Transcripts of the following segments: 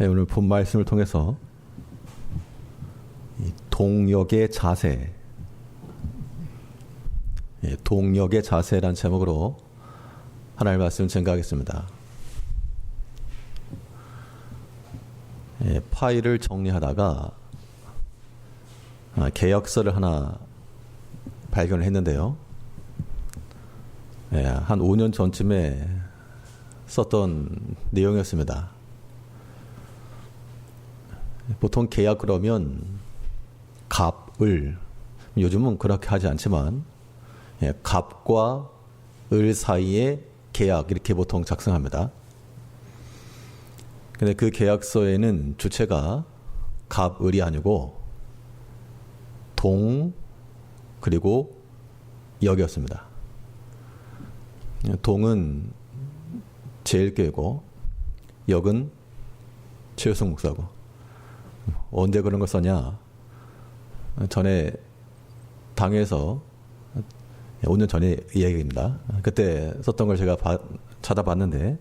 오늘 본 말씀을 통해서 동역의 자세, 동역의 자세라는 제목으로 하나님의 말씀을 증거하겠습니다. 파일을 정리하다가 개혁서를 하나 발견을 했는데요. 한 5년 전쯤에 썼던 내용이었습니다. 보통 계약 그러면 갑, 을, 요즘은 그렇게 하지 않지만 갑과 을 사이에 계약 이렇게 보통 작성합니다. 근데 그 계약서에는 주체가 갑, 을이 아니고 동 그리고 역이었습니다. 동은 제일교회고 역은 최효성 목사고. 언제 그런 걸 썼냐? 전에 당에서 5년 전에 이야기입니다. 그때 썼던 걸 제가 찾아봤는데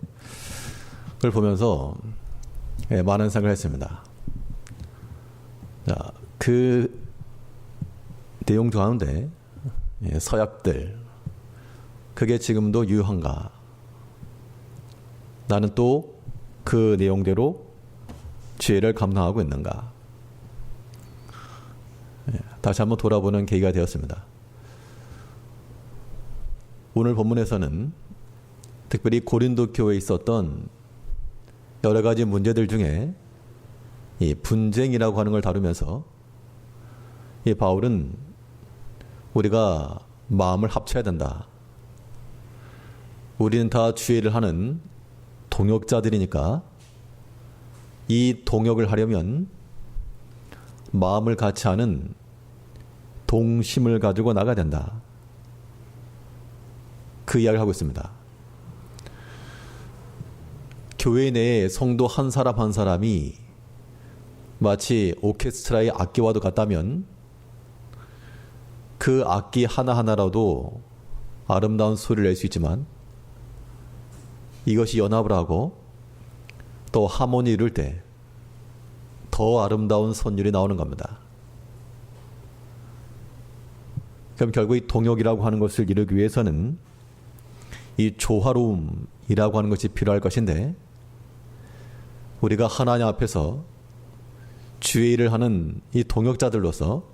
그걸 보면서 많은 생각을 했습니다. 자, 그 내용 가운데 서약들 그게 지금도 유효한가? 나는 또 그 내용대로 죄를 감당하고 있는가? 다시 한번 돌아보는 계기가 되었습니다. 오늘 본문에서는 특별히 고린도 교회에 있었던 여러 가지 문제들 중에 이 분쟁이라고 하는 걸 다루면서 이 바울은 우리가 마음을 합쳐야 된다. 우리는 다 주의를 하는 동역자들이니까 이 동역을 하려면 마음을 같이 하는 동심을 가지고 나가야 된다. 그 이야기를 하고 있습니다. 교회 내에 성도 한 사람 한 사람이 마치 오케스트라의 악기와도 같다면 그 악기 하나하나라도 아름다운 소리를 낼 수 있지만 이것이 연합을 하고 또 하모니를 이룰 때 더 아름다운 선율이 나오는 겁니다. 그럼 결국 이 동역이라고 하는 것을 이루기 위해서는 이 조화로움이라고 하는 것이 필요할 것인데 우리가 하나님 앞에서 주의 일을 하는 이 동역자들로서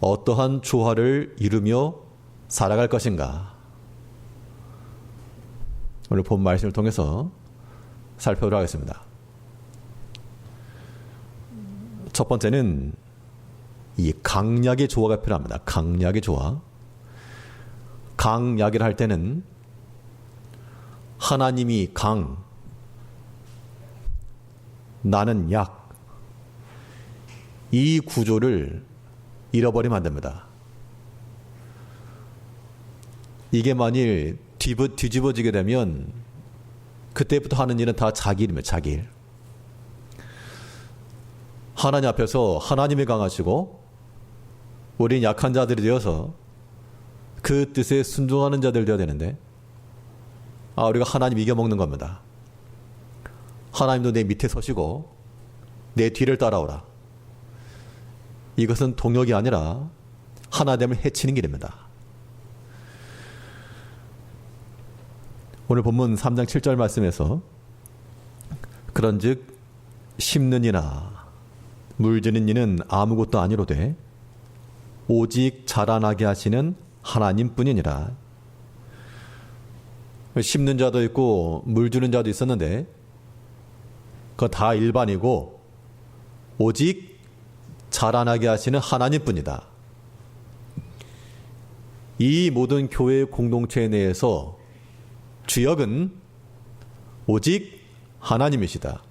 어떠한 조화를 이루며 살아갈 것인가? 오늘 본 말씀을 통해서 살펴보도록 하겠습니다. 첫 번째는 이 강약의 조화가 필요합니다. 강약의 조화. 강약이라 할 때는 하나님이 강, 나는 약. 이 구조를 잃어버리면 안 됩니다. 이게 만일 뒤집어지게 되면 그때부터 하는 일은 다 자기 일입니다. 자기 일. 하나님 앞에서 하나님이 강하시고 우리는 약한 자들이 되어서 그 뜻에 순종하는 자들 되어야 되는데 우리가 하나님 이겨먹는 겁니다. 하나님도 내 밑에 서시고 내 뒤를 따라오라. 이것은 동역이 아니라 하나됨을 해치는 길입니다. 오늘 본문 3장 7절 말씀에서 그런즉 심는 이나 물주는 이는 아무것도 아니로되 오직 자라나게 하시는 하나님뿐이니라. 심는 자도 있고 물주는 자도 있었는데 그거 다 일반이고 오직 자라나게 하시는 하나님뿐이다. 이 모든 교회 공동체 내에서 주역은 오직 하나님이시다.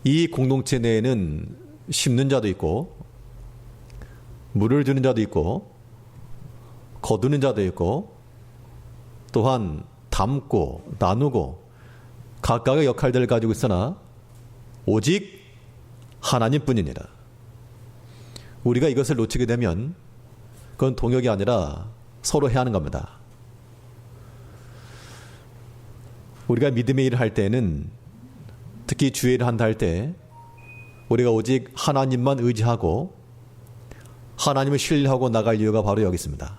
이 공동체 내에는 심는 자도 있고 물을 주는 자도 있고 거두는 자도 있고 또한 담고 나누고 각각의 역할들을 가지고 있으나 오직 하나님뿐이니라. 우리가 이것을 놓치게 되면 그건 동역이 아니라 서로 해야 하는 겁니다. 우리가 믿음의 일을 할 때는 특히 주의 일을 한다 할 때 우리가 오직 하나님만 의지하고 하나님을 신뢰하고 나갈 이유가 바로 여기 있습니다.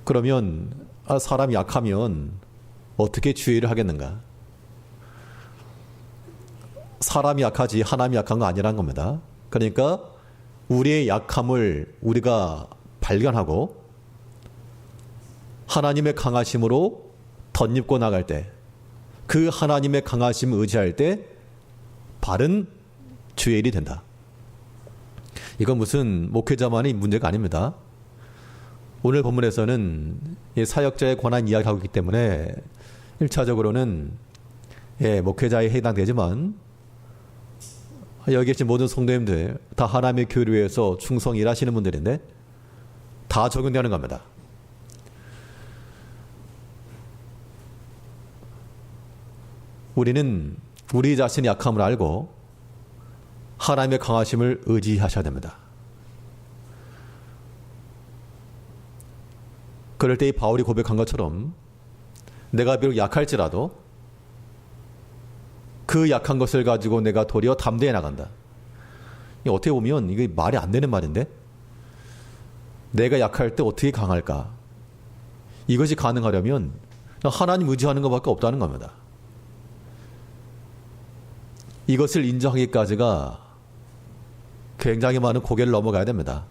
그러면 사람이 약하면 어떻게 주의 일을 하겠는가? 사람이 약하지 하나님이 약한 거 아니라는 겁니다. 그러니까 우리의 약함을 우리가 발견하고 하나님의 강하심으로 덧입고 나갈 때, 그 하나님의 강하심을 의지할 때 바른 주의 일이 된다. 이건 무슨 목회자만의 문제가 아닙니다. 오늘 본문에서는 사역자의 권한 이야기를 하고 있기 때문에 1차적으로는 목회자에 해당되지만 여기 계신 모든 성도님들 다 하나님의 교회를 위해서 충성히 일하시는 분들인데 다 적용되는 겁니다. 우리는 우리 자신의 약함을 알고 하나님의 강하심을 의지하셔야 됩니다. 그럴 때 이 바울이 고백한 것처럼 내가 비록 약할지라도 그 약한 것을 가지고 내가 도리어 담대해 나간다. 어떻게 보면 이게 말이 안 되는 말인데 내가 약할 때 어떻게 강할까? 이것이 가능하려면 하나님 의지하는 것밖에 없다는 겁니다. 이것을 인정하기까지가 굉장히 많은 고개를 넘어가야 됩니다.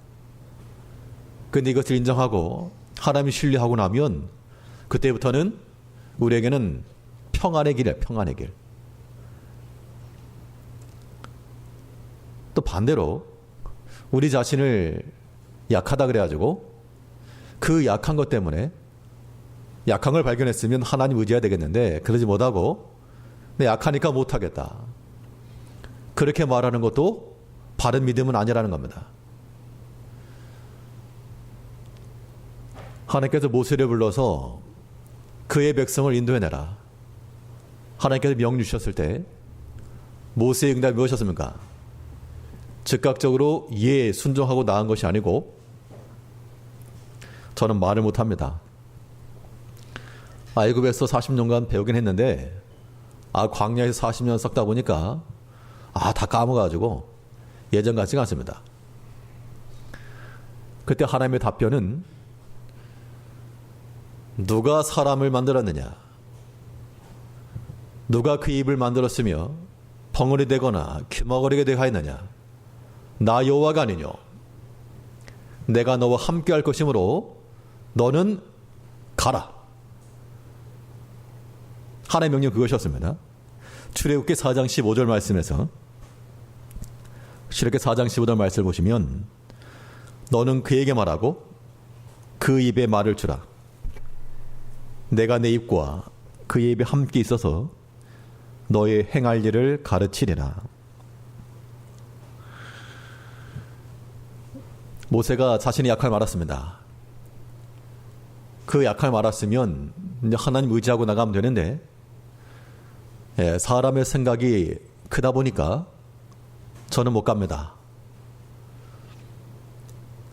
그런데 이것을 인정하고 하나님을 신뢰하고 나면 그때부터는 우리에게는 평안의 길이에요. 평안의 길. 또 반대로 우리 자신을 약하다 그래가지고 그 약한 것 때문에 약한 걸 발견했으면 하나님 의지해야 되겠는데 그러지 못하고 내 약하니까 못하겠다. 그렇게 말하는 것도 바른 믿음은 아니라는 겁니다. 하나님께서 모세를 불러서 그의 백성을 인도해내라. 하나님께서 명령 주셨을 때 모세의 응답이 무엇이었습니까? 즉각적으로 예, 순종하고 나은 것이 아니고 저는 말을 못합니다. 애굽에서 40년간 배우긴 했는데 광야에서 40년 썩다 보니까 다 까먹어가지고 예전 같지가 않습니다. 그때 하나님의 답변은 누가 사람을 만들었느냐? 누가 그 입을 만들었으며 벙어리 되거나 귀머거리게 되게 하였느냐? 나 여호와가 아니뇨? 내가 너와 함께할 것이므로 너는 가라. 하나님의 명령 그것이었습니다. 출애굽기 4장 15절 말씀에서 출애굽기 4장 15절 말씀을 보시면 너는 그에게 말하고 그 입에 말을 주라. 내가 내 입과 그의 입에 함께 있어서 너의 행할 일을 가르치리라. 모세가 자신의 약할 말았습니다. 그 약할 말았으면 이제 하나님 의지하고 나가면 되는데 사람의 생각이 크다 보니까 저는 못 갑니다.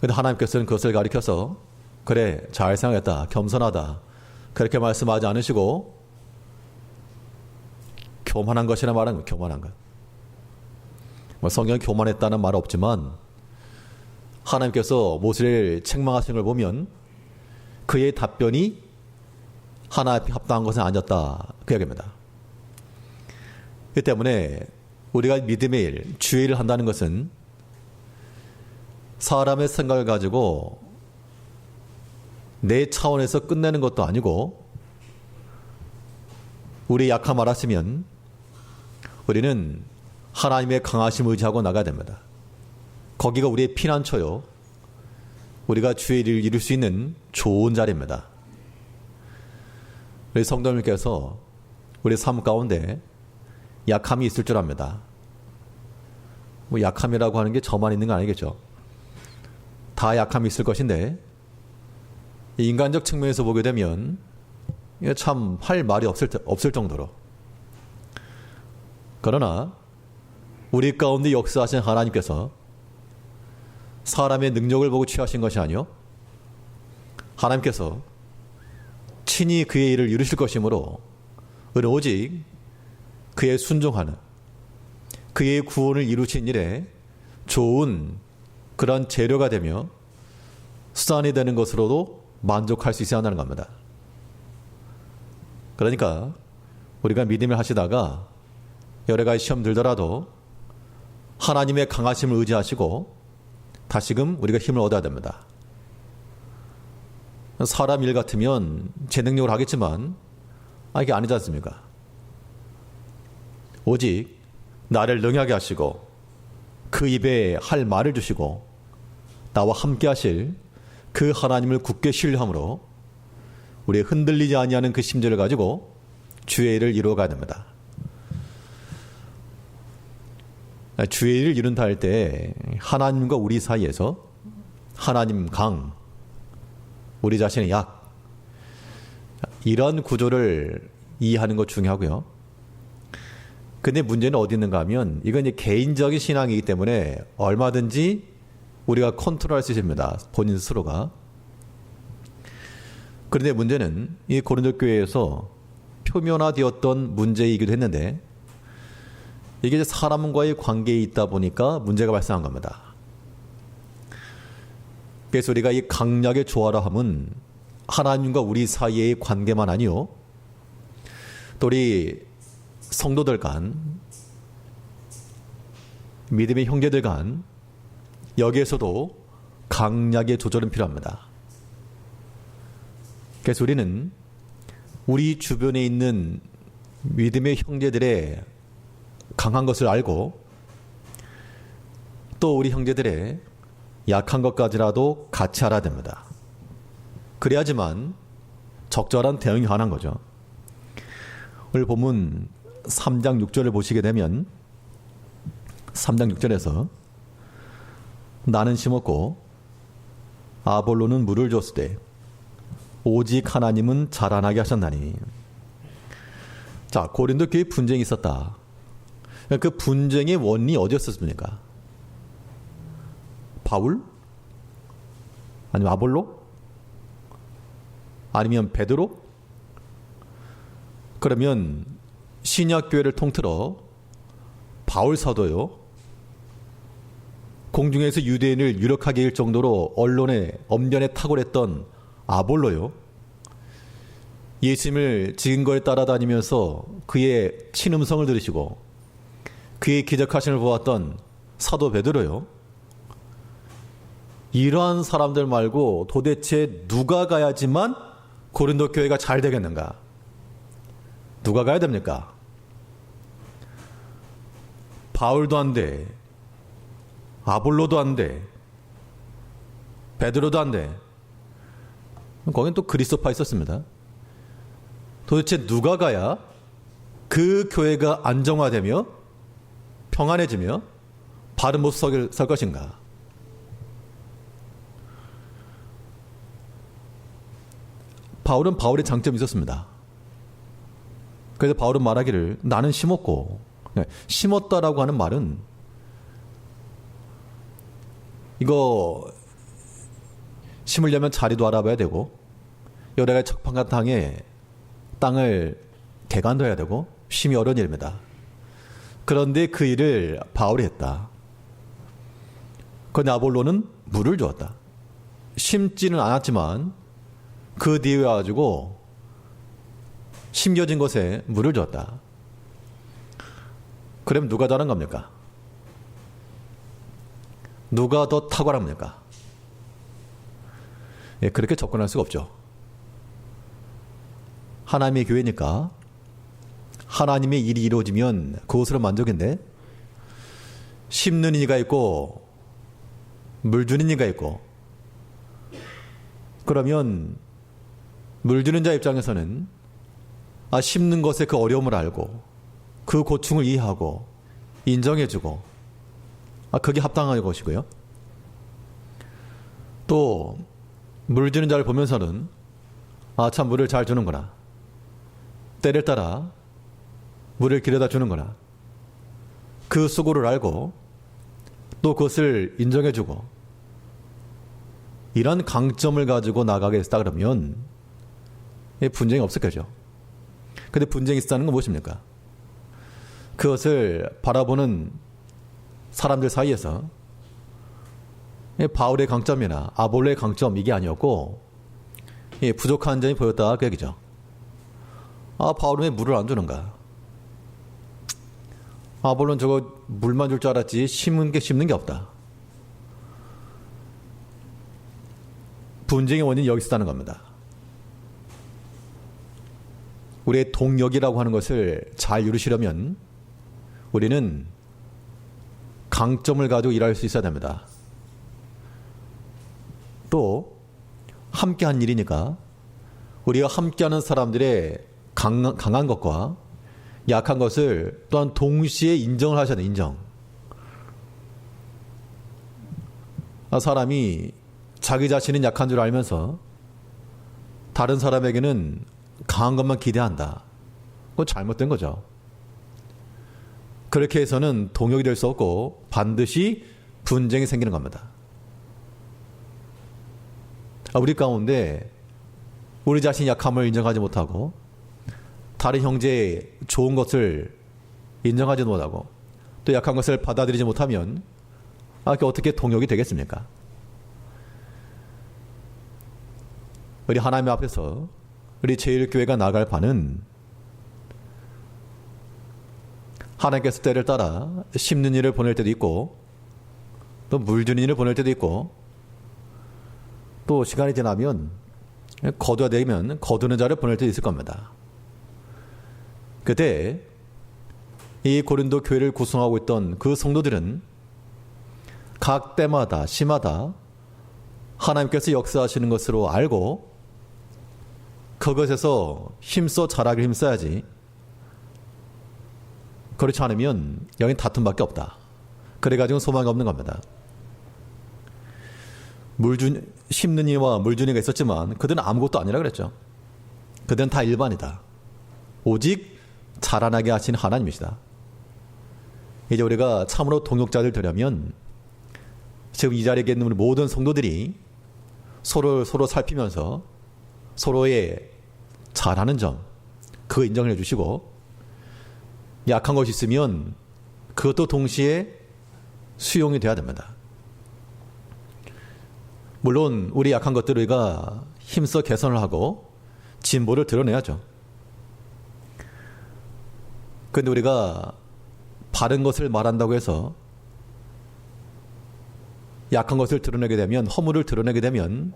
그런데 하나님께서는 그것을 가리켜서 그래 잘 생각했다. 겸손하다. 그렇게 말씀하지 않으시고 교만한 것이라 말하는 거예요. 교만한 것. 성경에 교만했다는 말 없지만 하나님께서 모세를 책망하신 걸 보면 그의 답변이 하나님 앞에 합당한 것은 아니었다. 그 이야기입니다. 그 때문에 우리가 믿음의 일, 주의 일을 한다는 것은 사람의 생각을 가지고 내 차원에서 끝내는 것도 아니고 우리 약함 알았으면 우리는 하나님의 강하심을 의지하고 나가야 됩니다. 거기가 우리의 피난처요. 우리가 주의 일을 이룰 수 있는 좋은 자리입니다. 우리 성도님께서 우리 삶 가운데 약함이 있을 줄 압니다. 약함이라고 하는 게 저만 있는 거 아니겠죠. 다 약함이 있을 것인데 인간적 측면에서 보게 되면 참 할 말이 없을 정도로. 그러나 우리 가운데 역사하신 하나님께서 사람의 능력을 보고 취하신 것이 아니요 하나님께서 친히 그의 일을 이루실 것이므로 우리는 오직 그의 순종하는, 그의 구원을 이루신 일에 좋은 그런 재료가 되며 수단이 되는 것으로도 만족할 수 있어야 한다는 겁니다. 그러니까 우리가 믿음을 하시다가 여러 가지 시험 들더라도 하나님의 강하심을 의지하시고 다시금 우리가 힘을 얻어야 됩니다. 사람 일 같으면 제 능력으로 하겠지만 이게 아니지 않습니까? 오직 나를 능하게 하시고 그 입에 할 말을 주시고 나와 함께 하실 그 하나님을 굳게 신뢰함으로 우리의 흔들리지 아니하는 그 심지를 가지고 주의 일을 이루어가야 됩니다. 주의 일을 이룬다 할 때 하나님과 우리 사이에서 하나님 강, 우리 자신의 약, 이런 구조를 이해하는 것 중요하고요. 근데 문제는 어디 있는가 하면 이건 이제 개인적인 신앙이기 때문에 얼마든지 우리가 컨트롤할 수 있습니다. 본인 스스로가. 그런데 문제는 이 고린도 교회에서 표면화되었던 문제이기도 했는데 이게 이제 사람과의 관계에 있다 보니까 문제가 발생한 겁니다. 그래서 우리가 이 강약의 조화라 함은 하나님과 우리 사이의 관계만 아니요, 또 우리 성도들 간, 믿음의 형제들 간, 여기에서도 강약의 조절은 필요합니다. 그래서 우리는 우리 주변에 있는 믿음의 형제들의 강한 것을 알고 또 우리 형제들의 약한 것까지라도 같이 알아야 됩니다. 그래야지만 적절한 대응이 가능한 거죠. 오늘 본문 3장 6절을 보시게 되면 3장 6절에서 나는 심었고 아볼로는 물을 줬으되 오직 하나님은 자라나게 하셨나니. 자, 고린도 교회에 분쟁이 있었다. 그 분쟁의 원인이 어디였습니까? 바울? 아니면 아볼로? 아니면 베드로? 그러면 신약교회를 통틀어 바울 사도요, 공중에서 유대인을 유력하게 일 정도로 언론에 엄연에 탁월했던 아볼로요, 예수님을 증거에 따라다니면서 그의 친음성을 들으시고 그의 기적하심을 보았던 사도 베드로요, 이러한 사람들 말고 도대체 누가 가야지만 고린도 교회가 잘 되겠는가? 누가 가야 됩니까? 바울도 안 돼, 아볼로도 안 돼, 베드로도 안 돼. 거긴 또 그리스도파 있었습니다. 도대체 누가 가야 그 교회가 안정화되며 평안해지며 바른 모습 설 것인가? 바울은 바울의 장점이 있었습니다. 그래서 바울은 말하기를 나는 심었고, 심었다라고 하는 말은 이거 심으려면 자리도 알아봐야 되고 여러 가지 척판과 땅을 개간도 해야 되고 심이 어려운 일입니다. 그런데 그 일을 바울이 했다. 그런데 아볼로는 물을 주었다. 심지는 않았지만 그 뒤에 와가지고 심겨진 것에 물을 주었다. 그럼 누가 다른 겁니까? 누가 더 탁월합니까? 예, 그렇게 접근할 수가 없죠. 하나님의 교회니까 하나님의 일이 이루어지면 그것으로 만족인데, 심는 이가 있고 물 주는 이가 있고, 그러면 물 주는 자 입장에서는 심는 것의 그 어려움을 알고 그 고충을 이해하고 인정해주고 그게 합당한 것이고요. 또 물 주는 자를 보면서는 참 물을 잘 주는구나, 때를 따라 물을 길어다 주는구나, 그 수고를 알고 또 그것을 인정해주고 이런 강점을 가지고 나가겠다 그러면 분쟁이 없을 거죠. 근데 분쟁이 있었다는 건 무엇입니까? 그것을 바라보는 사람들 사이에서 바울의 강점이나 아볼로의 강점 이게 아니었고 부족한 점이 보였다 그 얘기죠. 바울은 왜 물을 안 주는가? 아볼로는 저거 물만 줄 줄 알았지 심는 게 없다. 분쟁의 원인이 여기 있다는 겁니다. 우리의 동력이라고 하는 것을 잘 이루시려면 우리는 강점을 가지고 일할 수 있어야 됩니다. 또 함께한 일이니까 우리가 함께하는 사람들의 강한 것과 약한 것을 또한 동시에 인정을 하셔야 돼요. 인정. 사람이 자기 자신은 약한 줄 알면서 다른 사람에게는 강한 것만 기대한다. 그건 잘못된 거죠. 그렇게 해서는 동역이 될 수 없고 반드시 분쟁이 생기는 겁니다. 우리 가운데 우리 자신이 약함을 인정하지 못하고 다른 형제의 좋은 것을 인정하지 못하고 또 약한 것을 받아들이지 못하면 그게 어떻게 동역이 되겠습니까? 우리 하나님 앞에서 우리 제1교회가 나갈 바는 하나님께서 때를 따라 심는 일을 보낼 때도 있고 또 물 주는 일을 보낼 때도 있고 또 시간이 지나면 거두어야 되면 거두는 자를 보낼 때도 있을 겁니다. 그때 이 고린도 교회를 구성하고 있던 그 성도들은 각 때마다 시마다 하나님께서 역사하시는 것으로 알고 그것에서 힘써 자라기를 힘써야지. 그렇지 않으면 여긴 다툼밖에 없다. 그래가지고 소망이 없는 겁니다. 심는 이와 물 주는 이가 있었지만 그들은 아무것도 아니라 그랬죠. 그들은 다 일반이다. 오직 자라나게 하신 하나님이시다. 이제 우리가 참으로 동역자들 되려면 지금 이 자리에 있는 우리 모든 성도들이 서로 살피면서 서로의 잘하는 점 그거 인정해 주시고 약한 것이 있으면 그것도 동시에 수용이 돼야 됩니다. 물론 우리 약한 것들을 우리가 힘써 개선을 하고 진보를 드러내야죠. 그런데 우리가 바른 것을 말한다고 해서 약한 것을 드러내게 되면 허물을 드러내게 되면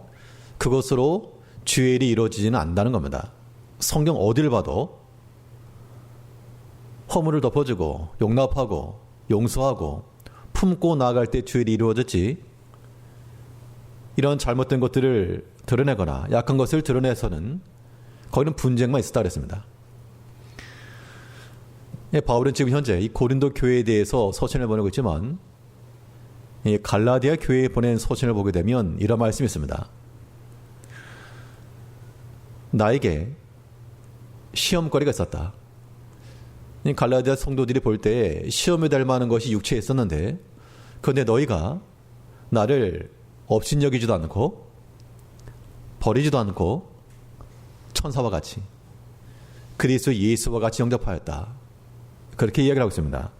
그것으로 주의 일이 이루어지지는 않는다는 겁니다. 성경 어디를 봐도 허물을 덮어주고 용납하고 용서하고 품고 나아갈 때 주의 일이 이루어졌지 이런 잘못된 것들을 드러내거나 약한 것을 드러내서는 거기는 분쟁만 있었다 그랬습니다. 바울은 지금 현재 이 고린도 교회에 대해서 서신을 보내고 있지만 이 갈라디아 교회에 보낸 서신을 보게 되면 이런 말씀이 있습니다. 나에게 시험거리가 있었다. 이 갈라디아 성도들이 볼 때 시험에 될 만한 것이 육체에 있었는데 그런데 너희가 나를 업신여기지도 않고 버리지도 않고 천사와 같이 그리스도 예수와 같이 영접하였다. 그렇게 이야기를 하고 있습니다.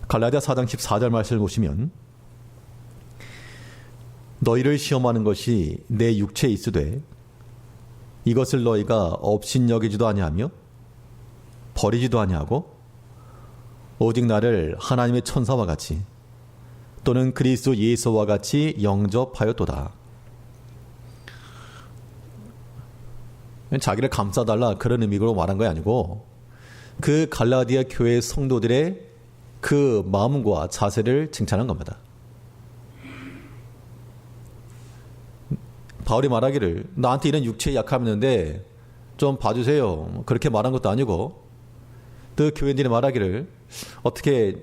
갈라디아 4장 14절 말씀을 보시면 너희를 시험하는 것이 내 육체에 있으되 이것을 너희가 업신여기지도 아니하며 버리지도 아니하고 오직 나를 하나님의 천사와 같이 또는 그리스도 예수와 같이 영접하였도다. 자기를 감싸달라 그런 의미로 말한 것이 아니고 그 갈라디아 교회 성도들의 그 마음과 자세를 칭찬한 겁니다. 바울이 말하기를 나한테 이런 육체에 약함이 있는데 좀 봐주세요. 그렇게 말한 것도 아니고 그 교회인들이 말하기를 어떻게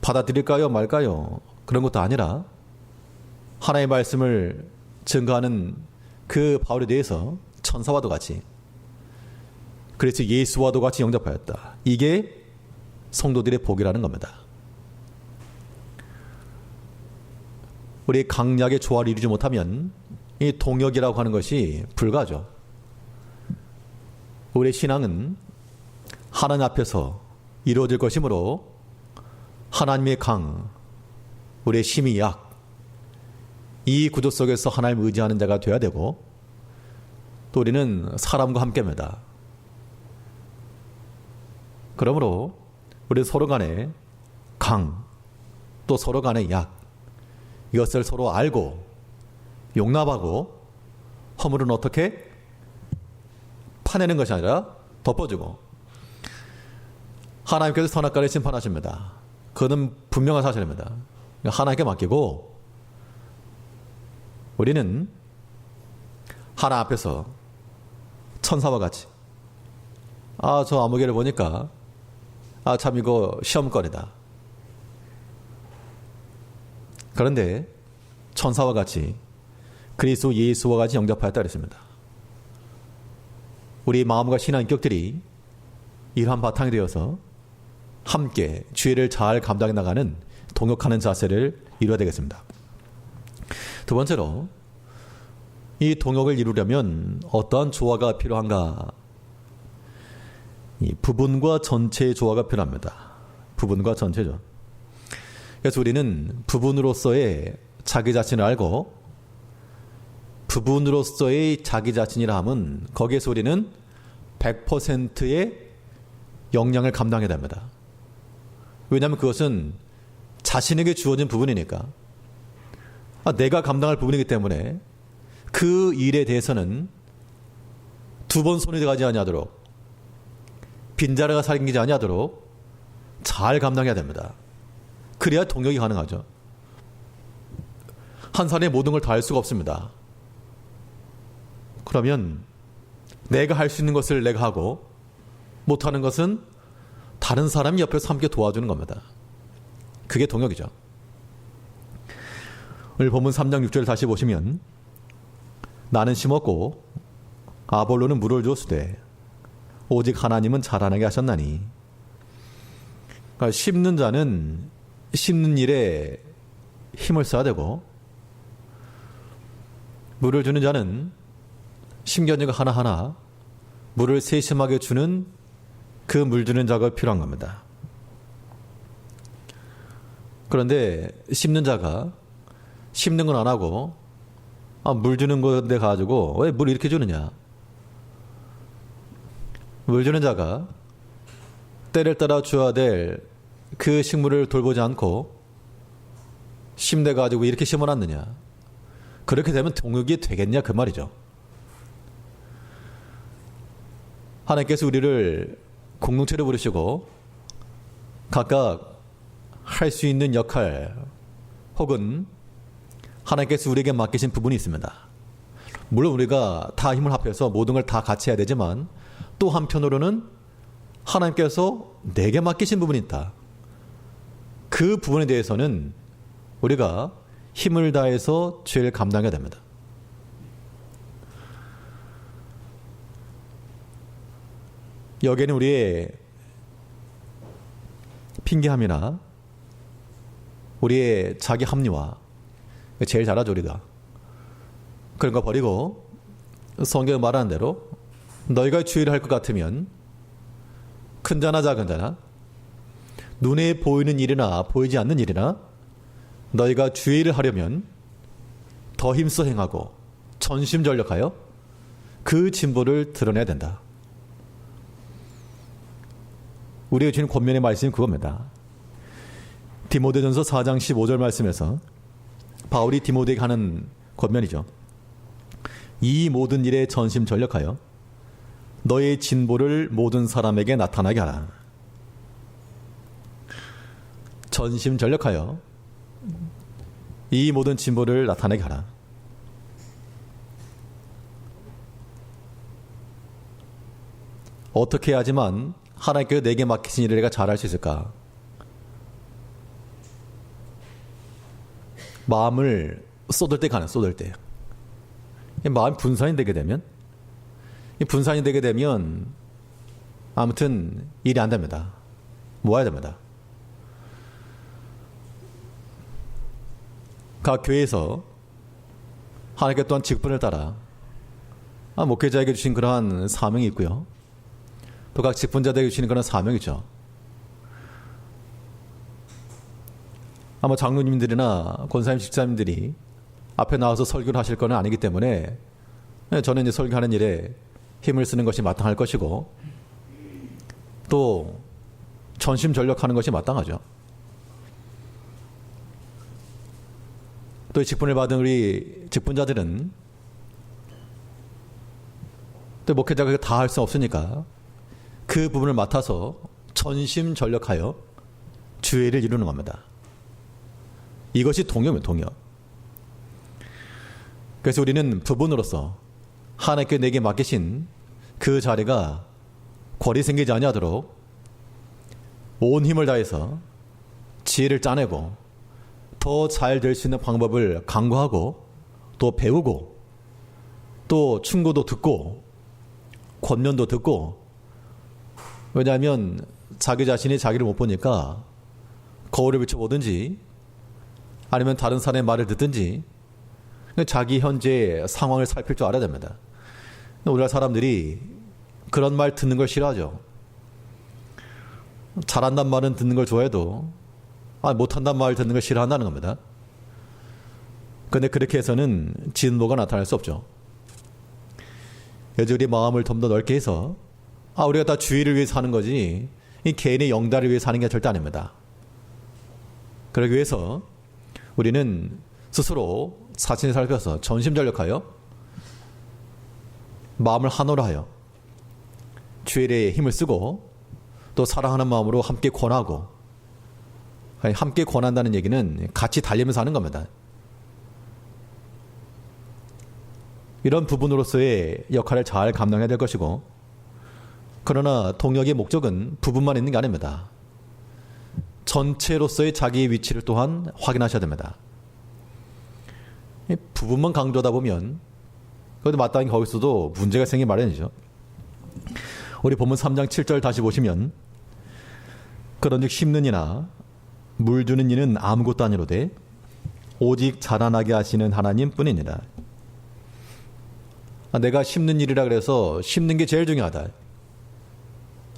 받아들일까요 말까요 그런 것도 아니라 하나님의 말씀을 증거하는 그 바울에 대해서 천사와도 같이 그래서 예수와도 같이 영접하였다. 이게 성도들의 복이라는 겁니다. 우리 강약의 조화를 이루지 못하면 이 동역이라고 하는 것이 불가하죠. 우리의 신앙은 하나님 앞에서 이루어질 것이므로 하나님의 강, 우리의 힘이 약, 이 구조 속에서 하나님을 의지하는 자가 되어야 되고, 또 우리는 사람과 함께입니다. 그러므로 우리 서로 간에 강, 또 서로 간에 약, 이것을 서로 알고 용납하고 허물은 어떻게 파내는 것이 아니라 덮어주고, 하나님께서 선악과를 심판하십니다. 그것은 분명한 사실입니다. 하나님께 맡기고 우리는 하나님 앞에서 천사와 같이, 저 아무개를 보니까 참 이거 시험거리다. 그런데 천사와 같이 그리스도 예수와 같이 영접하였다 그랬습니다. 우리 마음과 신앙 인격들이 이러한 바탕이 되어서 함께 죄를 잘 감당해 나가는 동역하는 자세를 이루어야 되겠습니다. 두 번째로, 이 동역을 이루려면 어떠한 조화가 필요한가? 이 부분과 전체의 조화가 필요합니다. 부분과 전체죠. 그래서 우리는 부분으로서의 자기 자신을 알고, 부분으로서의 자기 자신이라 함은 거기에서 우리는 100%의 역량을 감당해야 됩니다. 왜냐하면 그것은 자신에게 주어진 부분이니까, 내가 감당할 부분이기 때문에 그 일에 대해서는 두 번 손이 들어가지 아니하도록, 빈자리가 생기지 아니하도록 잘 감당해야 됩니다. 그래야 동역이 가능하죠. 한 사람이 모든 걸 다 할 수가 없습니다. 그러면 내가 할 수 있는 것을 내가 하고 못하는 것은 다른 사람이 옆에서 함께 도와주는 겁니다. 그게 동역이죠. 오늘 본문 3장 6절 다시 보시면, 나는 심었고 아볼로는 물을 주었으되 오직 하나님은 자라나게 하셨나니. 그러니까 심는 자는 심는 일에 힘을 써야 되고, 물을 주는 자는 심겨진 거 하나하나 물을 세심하게 주는 그 물 주는 작업이 필요한 겁니다. 그런데 심는 자가 심는 건 안 하고 물 주는 건데 가지고 왜 물 이렇게 주느냐? 물 주는 자가 때를 따라 줘야 될 그 식물을 돌보지 않고 심내 가지고 이렇게 심어놨느냐? 그렇게 되면 동역이 되겠냐 그 말이죠. 하나님께서 우리를 공동체로 부르시고 각각 할 수 있는 역할 혹은 하나님께서 우리에게 맡기신 부분이 있습니다. 물론 우리가 다 힘을 합해서 모든 걸 다 같이 해야 되지만, 또 한편으로는 하나님께서 내게 맡기신 부분이 있다. 그 부분에 대해서는 우리가 힘을 다해서 죄를 감당해야 됩니다. 여기에는 우리의 핑계함이나 우리의 자기 합리화, 제일 잘하죠 우리가. 그런 거 버리고 성경이 말하는 대로 너희가 주의를 할 것 같으면 큰 자나 작은 자나 눈에 보이는 일이나 보이지 않는 일이나 너희가 주의를 하려면 더 힘써 행하고 전심전력하여 그 진보를 드러내야 된다. 우리가 주는 권면의 말씀이 그겁니다. 디모데전서 4장 15절 말씀에서 바울이 디모데에게 하는 권면이죠. 이 모든 일에 전심전력하여 너의 진보를 모든 사람에게 나타나게 하라. 전심전력하여 이 모든 진보를 나타내게 하라. 어떻게 해야지만 하나님께서 내게 맡기신 일을 내가 잘할 수 있을까? 마음을 쏟을 때 가는, 쏟을 때. 마음이 분산이 되게 되면, 분산이 되게 되면 아무튼 일이 안 됩니다. 모아야 됩니다. 각 교회에서 하나님께 또한 직분을 따라 목회자에게 주신 그러한 사명이 있고요. 또 각 직분자들에게 주시는 그런 사명이죠. 아마 장로님들이나 권사님, 집사님들이 앞에 나와서 설교를 하실 건 아니기 때문에 저는 이제 설교하는 일에 힘을 쓰는 것이 마땅할 것이고 또 전심전력하는 것이 마땅하죠. 또 직분을 받은 우리 직분자들은 또 목회자가 다 할 수 없으니까 그 부분을 맡아서 전심전력하여 주의를 이루는 겁니다. 이것이 동요입니다. 동요. 그래서 우리는 부분으로서 하나님께 내게 맡기신 그 자리가 궐이 생기지 아니하도록 온 힘을 다해서 지혜를 짜내고 더 잘 될 수 있는 방법을 강구하고 또 배우고 또 충고도 듣고 권면도 듣고, 왜냐하면 자기 자신이 자기를 못 보니까 거울을 비춰보든지 아니면 다른 사람의 말을 듣든지 자기 현재 상황을 살필 줄 알아야 됩니다. 우리나라 사람들이 그런 말 듣는 걸 싫어하죠. 잘한단 말은 듣는 걸 좋아해도 못한단 말 듣는 걸 싫어한다는 겁니다. 그런데 그렇게 해서는 진보가 나타날 수 없죠. 그래서 우리 마음을 좀 더 넓게 해서 우리가 다 주의를 위해 사는 거지 이 개인의 영달을 위해 사는 게 절대 아닙니다. 그러기 위해서 우리는 스스로 자신을 살펴서 전심전력하여 마음을 하나로 하여 주일에 힘을 쓰고 또 사랑하는 마음으로 함께 권하고, 함께 권한다는 얘기는 같이 달리면서 하는 겁니다. 이런 부분으로서의 역할을 잘 감당해야 될 것이고, 그러나 동역의 목적은 부분만 있는 게 아닙니다. 전체로서의 자기의 위치를 또한 확인하셔야 됩니다. 부분만 강조하다 보면 그래도 마땅히 거기서도 문제가 생기 마련이죠. 우리 본문 3장 7절 다시 보시면 그런즉 심는 이나 물 주는 이는 아무것도 아니로되 오직 자라나게 하시는 하나님 뿐이니라. 내가 심는 일이라 그래서 심는 게 제일 중요하다.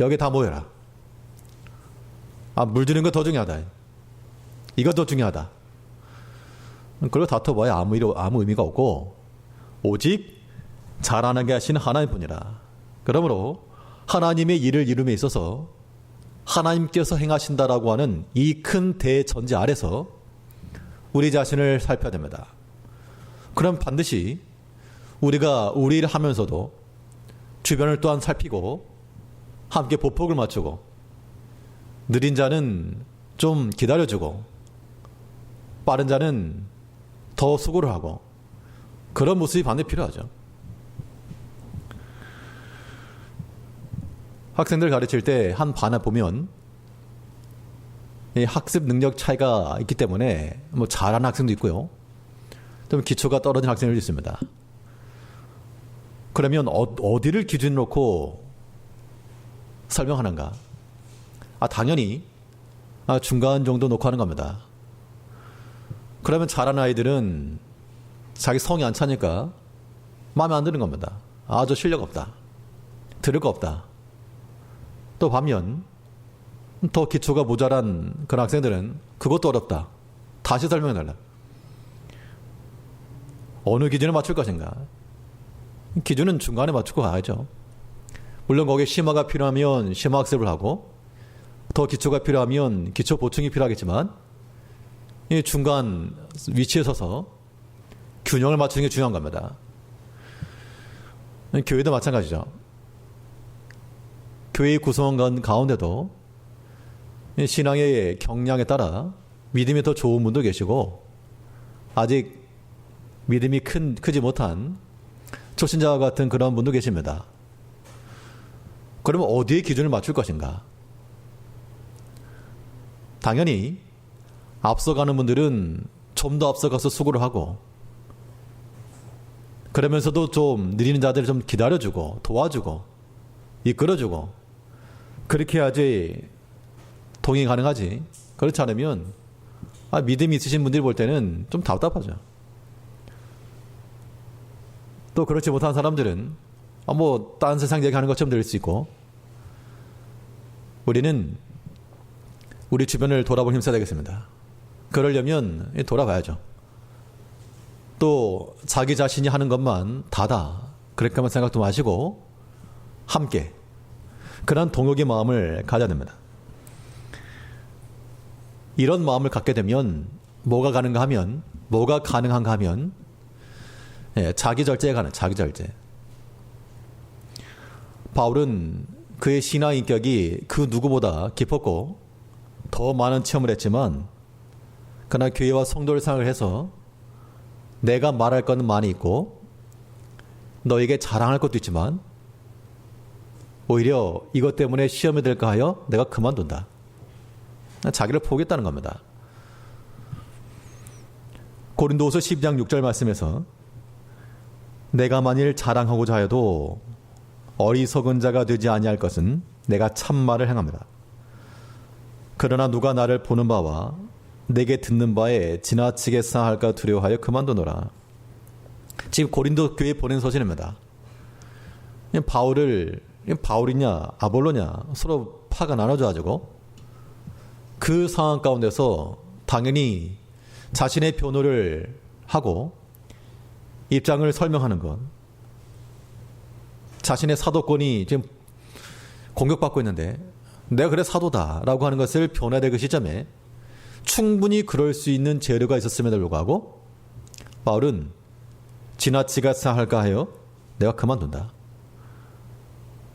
여기 다 모여라. 물 주는 거 더 중요하다. 이거 더 중요하다. 그리고 다퉈봐야 아무 의미가 없고 오직 자라나게 하시는 하나님뿐이라. 그러므로 하나님의 일을 이룸에 있어서 하나님께서 행하신다라고 하는 이 큰 대전제 아래서 우리 자신을 살펴야 됩니다. 그럼 반드시 우리가 우리 일을 하면서도 주변을 또한 살피고 함께 보폭을 맞추고 느린 자는 좀 기다려주고 빠른 자는 더 수고를 하고 그런 모습이 반드시 필요하죠. 학생들 가르칠 때 한 반에 보면 이 학습 능력 차이가 있기 때문에 잘하는 학생도 있고요. 좀 기초가 떨어진 학생들도 있습니다. 그러면 어디를 기준으로 놓고 설명하는가? 당연히 중간 정도 놓고 하는 겁니다. 그러면 잘하는 아이들은 자기 성이 안 차니까 마음에 안 드는 겁니다. 저 실력 없다. 들을 거 없다. 또 반면 더 기초가 모자란 그런 학생들은 그것도 어렵다. 다시 설명해달라. 어느 기준에 맞출 것인가? 기준은 중간에 맞추고 가야죠. 물론 거기에 심화가 필요하면 심화 학습을 하고 더 기초가 필요하면 기초 보충이 필요하겠지만 이 중간 위치에 서서 균형을 맞추는 게 중요한 겁니다. 교회도 마찬가지죠. 교회의 구성원 가운데도 신앙의 경량에 따라 믿음이 더 좋은 분도 계시고 아직 믿음이 크지 못한 초신자와 같은 그런 분도 계십니다. 그러면 어디에 기준을 맞출 것인가? 당연히 앞서가는 분들은 좀 더 앞서가서 수고를 하고 그러면서도 좀 느리는 자들을 좀 기다려주고 도와주고 이끌어주고 그렇게 해야지 동의 가능하지. 그렇지 않으면 믿음이 있으신 분들이 볼 때는 좀 답답하죠. 또 그렇지 못한 사람들은 딴 세상 얘기하는 것처럼 들릴 수 있고 우리는 우리 주변을 돌아볼 힘써야 되겠습니다. 그러려면 돌아봐야죠. 또 자기 자신이 하는 것만 다다 그렇게만 생각도 마시고 함께 그런 동역의 마음을 가져야 됩니다. 이런 마음을 갖게 되면 뭐가 가능한가 하면 자기 절제에 가는 자기 절제. 바울은 그의 신앙 인격이 그 누구보다 깊었고 더 많은 체험을 했지만 그러나 교회와 성도를 생각을 해서 내가 말할 것은 많이 있고 너에게 자랑할 것도 있지만 오히려 이것 때문에 시험에 들까 하여 내가 그만둔다. 자기를 포기했다는 겁니다. 고린도후서 12장 6절 말씀에서 내가 만일 자랑하고자 하여도 어리석은 자가 되지 아니할 것은 내가 참말을 행합니다. 그러나 누가 나를 보는 바와 내게 듣는 바에 지나치게 상할까 두려워하여 그만두노라. 지금 고린도 교회에 보낸 서신입니다. 바울이냐 아볼로냐 서로 파가 나눠져가지고 그 상황 가운데서 당연히 자신의 변호를 하고 입장을 설명하는 것, 자신의 사도권이 지금 공격받고 있는데 내가 그래 사도다라고 하는 것을 변해야 될 그 시점에 충분히 그럴 수 있는 재료가 있었음에도 불구하고 바울은 지나치게 생각할까 하여 내가 그만둔다.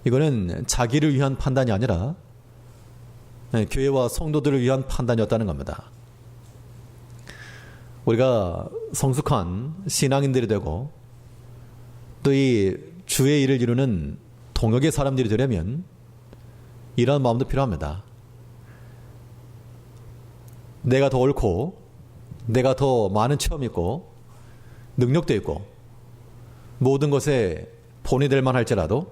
이거는 자기를 위한 판단이 아니라 교회와 성도들을 위한 판단이었다는 겁니다. 우리가 성숙한 신앙인들이 되고 또 이 주의 일을 이루는 동역의 사람들이 되려면 이러한 마음도 필요합니다. 내가 더 옳고 내가 더 많은 체험이 있고 능력도 있고 모든 것에 본이 될 만할지라도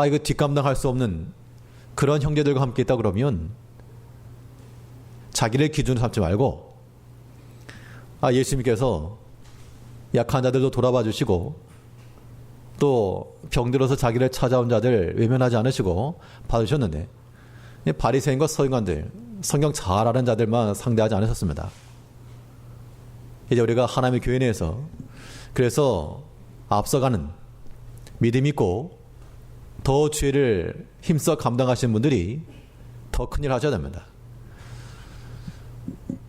이거 뒷감당할 수 없는 그런 형제들과 함께 있다 그러면 자기를 기준으로 삼지 말고 예수님께서 약한 자들도 돌아봐 주시고 또 병들어서 자기를 찾아온 자들 외면하지 않으시고 받으셨는데 바리새인과 서기관들 성경 잘 아는 자들만 상대하지 않으셨습니다. 이제 우리가 하나님의 교회 내에서 그래서 앞서가는 믿음 있고 더 죄를 힘써 감당하시는 분들이 더 큰일 하셔야 됩니다.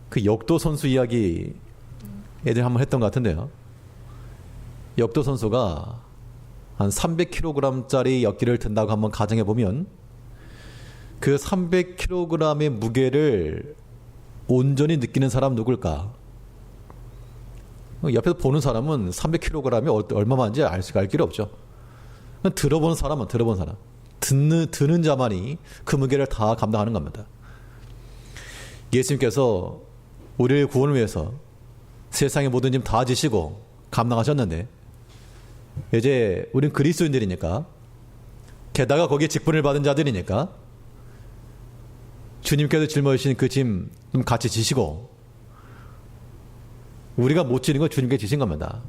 그 역도 선수 이야기 애들 한번 했던 것 같은데요. 역도 선수가 한 300kg짜리 역기를 든다고 한번 가정해보면 그 300kg의 무게를 온전히 느끼는 사람 누굴까? 옆에서 보는 사람은 300kg이 얼마만지 알 길이 없죠. 들어보는 사람 듣는 자만이 그 무게를 다 감당하는 겁니다. 예수님께서 우리의 구원을 위해서 세상의 모든 짐 다 지시고 감당하셨는데 이제 우린 그리스도인들이니까 게다가 거기에 직분을 받은 자들이니까 주님께서 짊어지신 그 짐 같이 지시고 우리가 못 지는 건 주님께 지신 겁니다.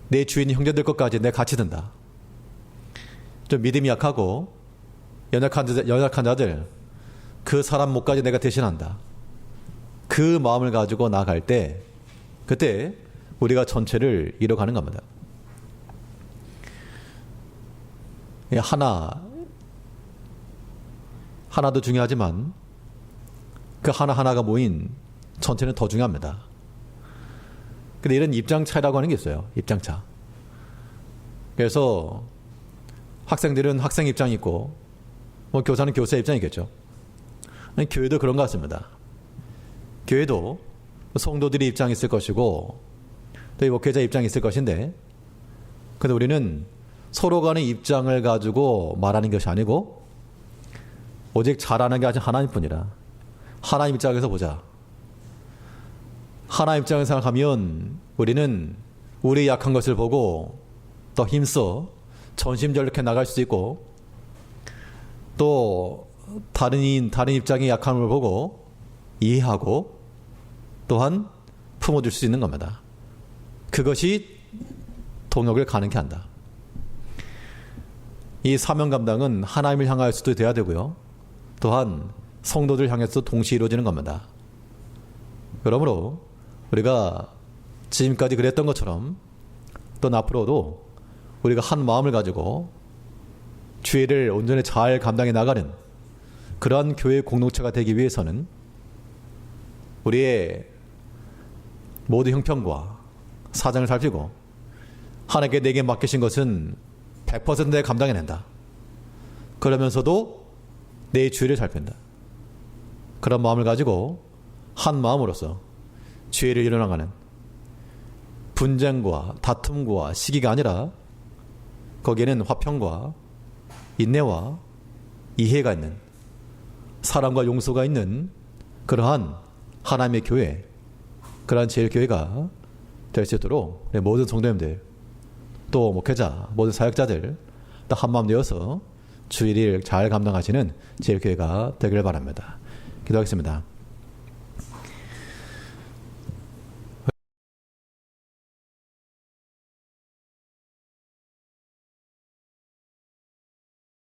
내 주인 형제들 것까지 내가 같이 든다. 좀 믿음이 약하고 연약한 자들 그 사람 몫까지 내가 대신한다. 그 마음을 가지고 나아갈 때 그때 우리가 전체를 이뤄가는 겁니다. 하나도 중요하지만 그 하나하나가 모인 전체는 더 중요합니다. 근데 이런 입장 차이라고 하는 게 있어요. 입장 차. 그래서 학생들은 학생 입장이 있고 교사는 교사 입장이겠죠. 교회도 그런 것 같습니다. 교회도 성도들이 입장이 있을 것이고 또 이 목회자 입장이 있을 것인데 근데 우리는 서로 간의 입장을 가지고 말하는 것이 아니고 오직 잘하는 게 아직 하나님뿐이라 하나님 입장에서 보자. 하나님 입장을 생각하면 우리는 우리 약한 것을 보고 더 힘써 전심전력해 나갈 수 있고 또 다른 입장의 약함을 보고 이해하고 또한 품어줄 수 있는 겁니다. 그것이 동역을 가능케 한다. 이 사명 감당은 하나님을 향하여서도 돼야 되고요. 또한 성도들 향해서 동시에 이루어지는 겁니다. 그러므로 우리가 지금까지 그랬던 것처럼 또 앞으로도 우리가 한 마음을 가지고 주의를 온전히 잘 감당해 나가는 그러한 교회 공동체가 되기 위해서는 우리의 모든 형편과 사정을 살피고 하나님께 내게 맡기신 것은 100% 감당해낸다. 그러면서도 내 주의를 살핀다. 그런 마음을 가지고 한 마음으로서 주의를 이뤄나가는 분쟁과 다툼과 시기가 아니라 거기에는 화평과 인내와 이해가 있는 사랑과 용서가 있는 그러한 하나님의 교회, 그러한 제일교회가 될 수 있도록 모든 성도님들 또 목회자, 모든 사역자들 다 한마음 되어서 주일을 잘 감당하시는 제일교회가 되기를 바랍니다. 기도하겠습니다.